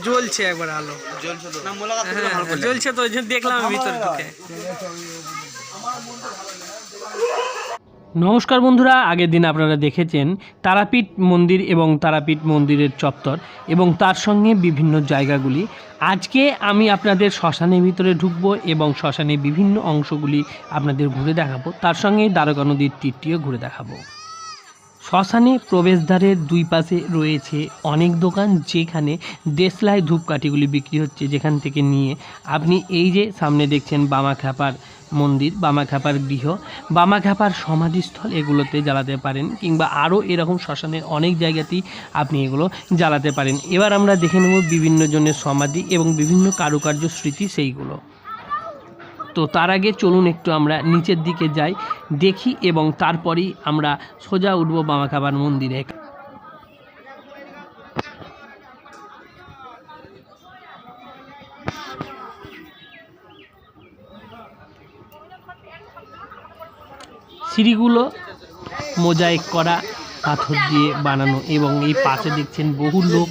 জ্বলছে একবার আলো, জ্বলছে তো জ্বলছে তো, ওই জন্য দেখলাম ভিতরে ঢুকে। নমস্কার বন্ধুরা, আগের দিন আপনারা দেখেছেন তারাপীঠ মন্দির এবং তারাপীঠ মন্দিরের চত্বর এবং তার সঙ্গে বিভিন্ন জায়গাগুলি। আজকে আমি আপনাদের শ্মশানের ভিতরে ঢুকবো এবং শ্মশানের বিভিন্ন অংশগুলি আপনাদের ঘুরে দেখাবো, তার সঙ্গে দ্বারকা নদীর তীরটিও ঘুরে দেখাবো। শ্মশানে প্রবেশদ্বারের দুই পাশে রয়েছে অনেক দোকান, যেখানে দেশলাই ধূপকাঠিগুলি বিক্রি হচ্ছে, যেখান থেকে নিয়ে আপনি এই যে সামনে দেখছেন বামাখ্যাপার মন্দির, বামাখ্যাপার গৃহ, বামাখ্যাপার সমাধিস্থল, এগুলোতে জ্বালাতে পারেন, কিংবা আরও এরকম শ্মশানের অনেক জায়গাতেই আপনি এগুলো জ্বালাতে পারেন। এবার আমরা দেখে নেব বিভিন্ন জনের সমাধি এবং বিভিন্ন কারুকার্য স্মৃতি সেইগুলো। তো তার আগে চলুন একটু আমরা নিচের দিকে যাই, দেখি, এবং তারপরেই আমরা সোজা উঠব বামাখ্যাপার মন্দিরে। সিঁড়িগুলো মোজাইক করা পাথর দিয়ে বানানো, এবং এই পাশে দেখছেন বহু লোক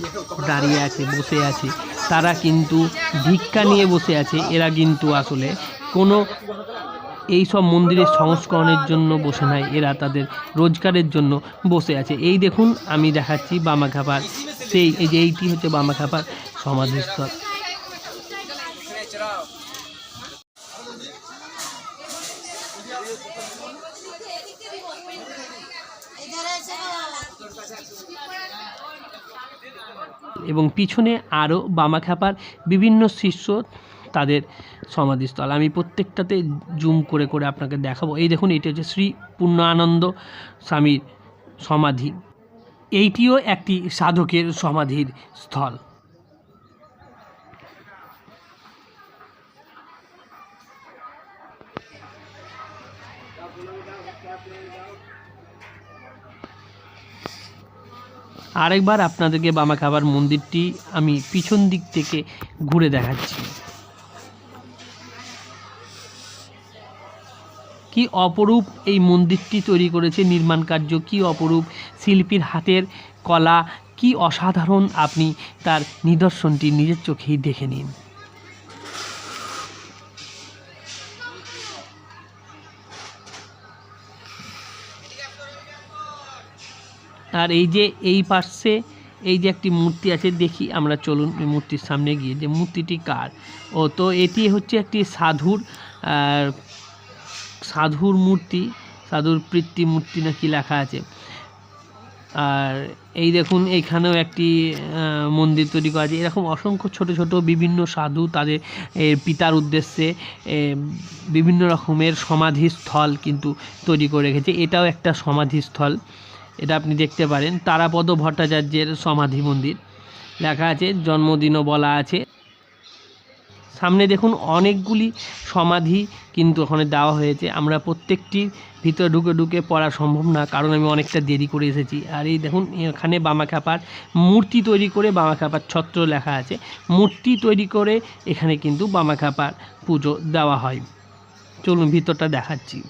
দাঁড়িয়ে আছে, বসে আছে। তারা কিন্তু ভিক্ষা নিয়ে বসে আছে। এরা কিন্তু আসলে কোনো এই সব মন্দিরের সংস্করণের জন্য বসে নাই, এরা তাদের রোজগারের জন্য বসে আছে। এই দেখুন, আমি দেখাচ্ছি বামাখ্যাপার সেই, এই যে এইটি হচ্ছে বামাখ্যাপার সমাধিস্থল। এবং পিছনে আরও বামাখ্যাপার বিভিন্ন শিষ্য, তাদের সমাধিস্থল। আমি প্রত্যেকটাতে জুম করে করে আপনাকে দেখাবো। এই দেখুন, এটি হচ্ছে শ্রী পূর্ণানন্দ স্বামীর সমাধি। এইটিও একটি সাধকের সমাধির স্থল। আরেকবার আপনাদেরকে বামাখ্যাপার মন্দিরটি আমি পিছন দিক থেকে ঘুরে দেখাচ্ছি। কি অপরূপ এই মন্দিরটি তৈরি করেছে, নির্মাণ কার্য কি অপরূপ, শিল্পীর হাতের কলা কি অসাধারণ, আপনি তার নিদর্শনটি নিজের চোখেই দেখে নিন। আর এই যে এই পাশে এই যে একটি মূর্তি আছে, দেখি আমরা, চলুন এই মূর্তির সামনে গিয়ে, যে মূর্তিটি কার। ও তো এটি হচ্ছে একটি সাধুর মূর্তি, সাধুর প্রীতি মূর্তি নাকি লেখা আছে। আর এই দেখুন, এইখানেও একটি মন্দির তৈরি করা আছে। এরকম অসংখ্য ছোট ছোট বিভিন্ন সাধু তাদের পিতার উদ্দেশ্যে বিভিন্ন রকমের সমাধিস্থল কিন্তু তৈরি করে রেখেছে। এটাও একটা সমাধিস্থল, এটা আপনি দেখতে পারেন। তারাপদ ভট্টাচার্যের সমাধি মন্দির লেখা আছে, জন্মদিনও বলা আছে। সামনে দেখুন অনেকগুলি সমাধি কিন্তু ওখানে দেওয়া হয়েছে। আমরা প্রত্যেকটি ভিতরে ঢুকে ঢুকে পড়া সম্ভব না, কারণ আমি অনেকটা দেরি করে এসেছি। আর এই দেখুন, এখানে বামাখ্যাপার মূর্তি তৈরি করে বামাখ্যাপার ছত্র লেখা আছে। মূর্তি তৈরি করে এখানে কিন্তু বামাখ্যাপার পুজো দেওয়া হয়। চলুন ভিতরটা দেখাচ্ছি।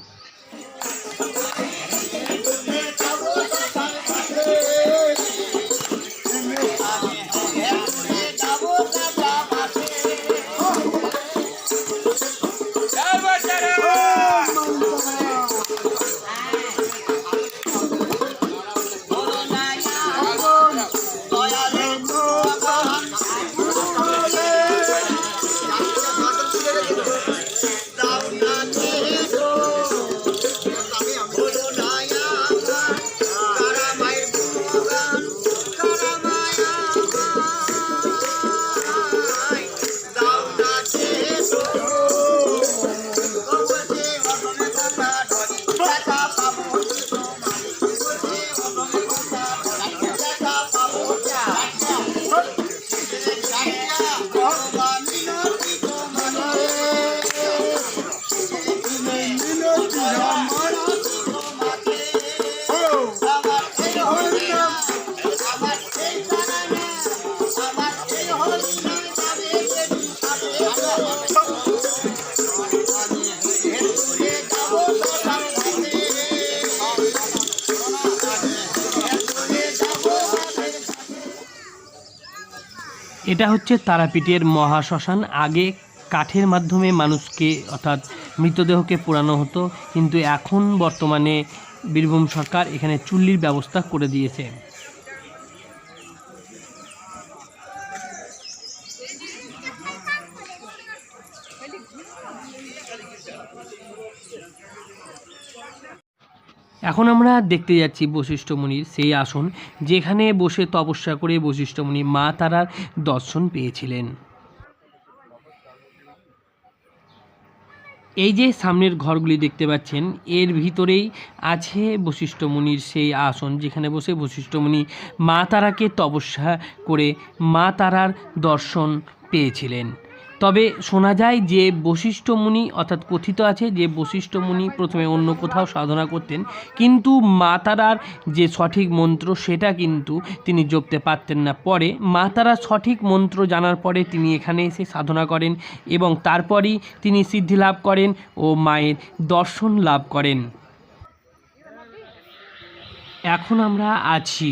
এটা হচ্ছে তারাপীঠের মহাশ্মশান। আগে কাঠের মাধ্যমে মানুষকে অর্থাৎ মৃতদেহকে পোড়ানো হতো, কিন্তু এখন বর্তমানে বীরভূম সরকার এখানে চুল্লির ব্যবস্থা করে দিয়েছে। এখন আমরা দেখতে যাচ্ছি বশিষ্ঠ মুনির সেই আসন, যেখানে বসে তপস্যা করে বশিষ্ঠ মুনি মা তারার দর্শন পেয়েছিলেন। এই যে সামনের ঘরগুলি দেখতে পাচ্ছেন, এর ভিতরেই আছে বশিষ্ঠ মুনির সেই আসন, যেখানে বসে বশিষ্ঠ মুনি মা তারাকে তপস্যা করে মা তারার দর্শন পেয়েছিলেন। তবে শোনা যায় যে বশিষ্ঠ মুনি, অর্থাৎ কথিত আছে যে বশিষ্ঠ মুনি প্রথমে অন্য কোথাও সাধনা করতেন, কিন্তু মা তারার যে সঠিক মন্ত্র সেটা কিন্তু তিনি জপতে পারতেন না। পরে মা তারার সঠিক মন্ত্র জানার পরে তিনি এখানে এসে সাধনা করেন এবং তারপরই তিনি সিদ্ধি লাভ করেন ও মায়ের দর্শন লাভ করেন। এখন আমরা আছি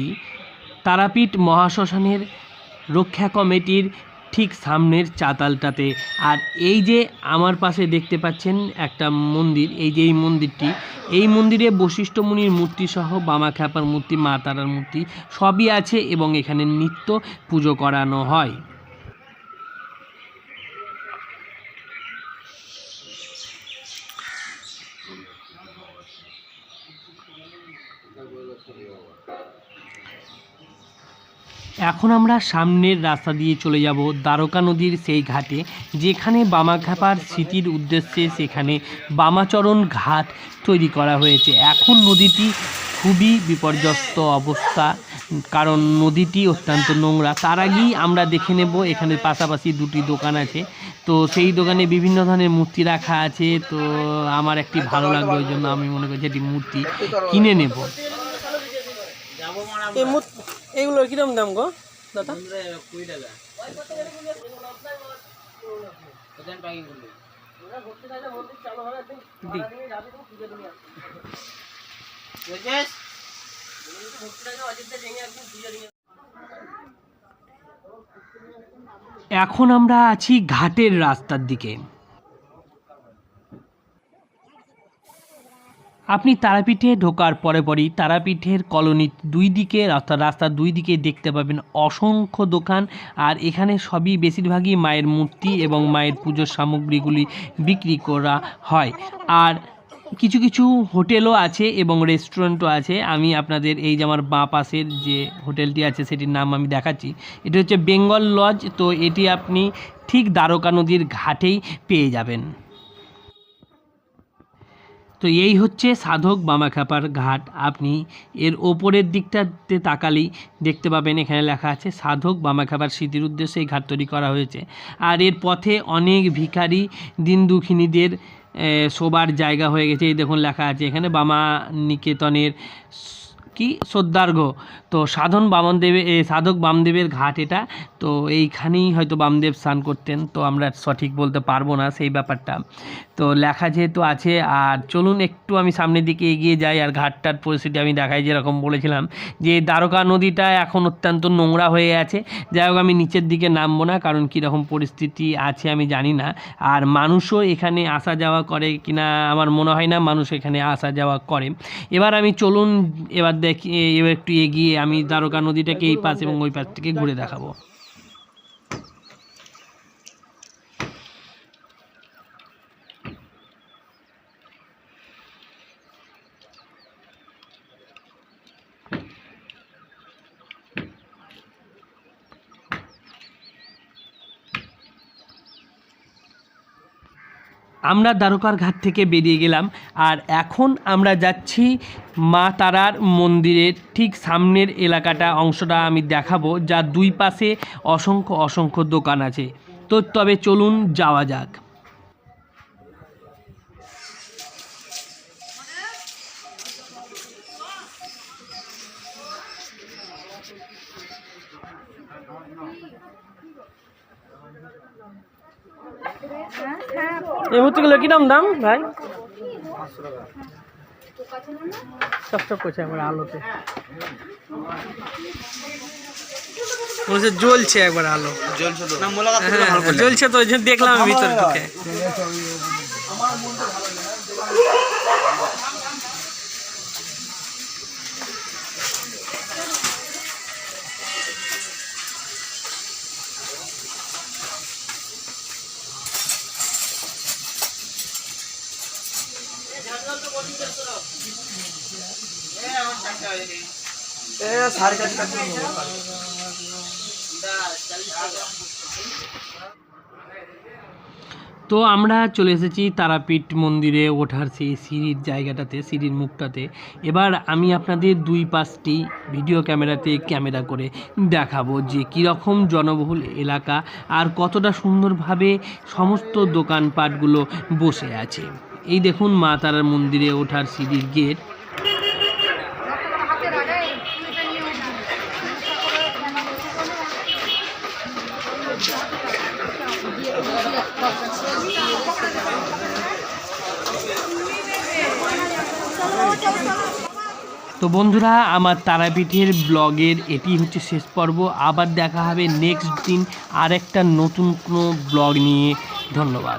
তারাপীঠ মহাশ্মশানের রক্ষা কমিটির ঠিক সামনের চাতালটাতে। আর এই যে আমার পাশে দেখতে পাচ্ছেন একটা মন্দির, এই যে এই মন্দিরটি, এই মন্দিরে বশিষ্ঠ মুনির মূর্তি সহ বামাখ্যাপার মূর্তি, মা তারার মূর্তি সবই আছে এবং এখানে নিত্য পুজো করানো হয়। এখন আমরা সামনের রাস্তা দিয়ে চলে যাব দ্বারকা নদীর সেই ঘাটে, যেখানে বামাখ্যাপার স্মৃতির উদ্দেশ্যে সেখানে বামাচরণ ঘাট তৈরি করা হয়েছে। এখন নদীটি খুবই বিপর্যস্ত অবস্থা, কারণ নদীটি অত্যন্ত নোংরা। তার আগেই আমরা দেখে নেব এখানে পাশাপাশি দুটি দোকান আছে, তো সেই দোকানে বিভিন্ন ধরনের মূর্তি রাখা আছে। তো আমার একটি ভালো লাগবে, ওই জন্য আমি মনে করছি একটি মূর্তি কিনে নেব। এইগুলোর কিরকম দাম গো দাদা? 20 টাকা। এখন আমরা আছি ঘাটের রাস্তার দিকে। আপনি তারাপীঠে ঢোকার পরেই তারাপীঠের কলোনির দুই দিকে, অর্থাৎ রাস্তার দুই দিকে দেখতে পাবেন অসংখ্য দোকান। আর এখানে সবই বেশিরভাগই মায়ের মূর্তি এবং মায়ের পুজোর সামগ্রীগুলি বিক্রি করা হয়। আর কিছু কিছু হোটেলও আছে এবং রেস্টুরেন্টও আছে। আমি আপনাদের এই যে আমার বাঁ পাশের যে হোটেলটি আছে সেটির নাম আমি দেখাচ্ছি। এটি হচ্ছে বেঙ্গল লজ। তো এটি আপনি ঠিক দ্বারকা নদীর ঘাটেই পেয়ে যাবেন। তো এই হচ্ছে সাধক বামাখ্যাপার ঘাট। আপনি এর ওপরের দিকটাতে তাকালেই দেখতে পাবেন এখানে লেখা আছে সাধক বামাখ্যাপার স্মৃতির উদ্দেশ্যে এই ঘাট তৈরি করা হয়েছে। আর এর পথে অনেক ভিখারি দিন দুঃখিনীদের শোবার জায়গা হয়ে গেছে। এই দেখুন লেখা আছে এখানে বামা নিকেতনের কি শ্রদ্ধার্ঘ। তো সাধক বামদেবের ঘাট এটা। তো এইখানেই হয়তো বামদেব স্নান করতেন, তো আমরা সঠিক বলতে পারবো না সেই ব্যাপারটা। তো লেখা যেহেতু আছে, আর চলুন একটু আমি সামনের দিকে এগিয়ে যাই আর ঘাটটার পরিস্থিতি আমি দেখাই। যেরকম বলেছিলাম যে দ্বারকা নদীটা এখন অত্যন্ত নোংরা হয়ে আছে। যাই হোক, আমি নিচের দিকে নামবো না, কারণ কীরকম পরিস্থিতি আছে আমি জানি না। আর মানুষও এখানে আসা যাওয়া করে কিনা আমার মনে হয় না মানুষ এখানে আসা যাওয়া করে। এবার আমি চলুন এবার দেখি, এবার একটু এগিয়ে আমি দ্বারকা নদীটাকে এই পাশ এবং ওই পাশ থেকে ঘুরে দেখাবো। আমরা দ্বারকার ঘাট থেকে বেরিয়ে গেলাম, আর এখন আমরা যাচ্ছি মা তারার মন্দিরের ঠিক সামনের এলাকাটা, অংশটা আমি দেখাবো, যার দুই পাশে অসংখ্য অসংখ্য দোকান আছে। তো তবে চলুন যাওয়া যাক। এই মূর্তিগুলো কিরম দাম ভাই? চকচক করছে আমার আলোতে। জ্বলছে একবার আলো, জ্বলছে তো জ্বলছে তো, ওই জন্য দেখলাম ভিতরে ঢুকে। তো আমরা চলে এসেছি তারাপীঠ মন্দিরে ওঠার সেই সিঁড়ির জায়গাটাতে, সিঁড়ির মুখটাতে। এবার আমি আপনাদের দুই পাশটি ভিডিও ক্যামেরাতে ক্যামেরা করে দেখাবো যে কীরকম জনবহুল এলাকা আর কতটা সুন্দরভাবে সমস্ত দোকানপাটগুলো বসে আছে। এই দেখুন মা তারার মন্দিরে ওঠার সিঁড়ির গেট। তো বন্ধুরা, আমার তারাপীঠের ব্লগের এটি হচ্ছে শেষ পর্ব। আবার দেখা হবে নেক্সট দিন আর একটা নতুন কোনো ব্লগ নিয়ে। ধন্যবাদ।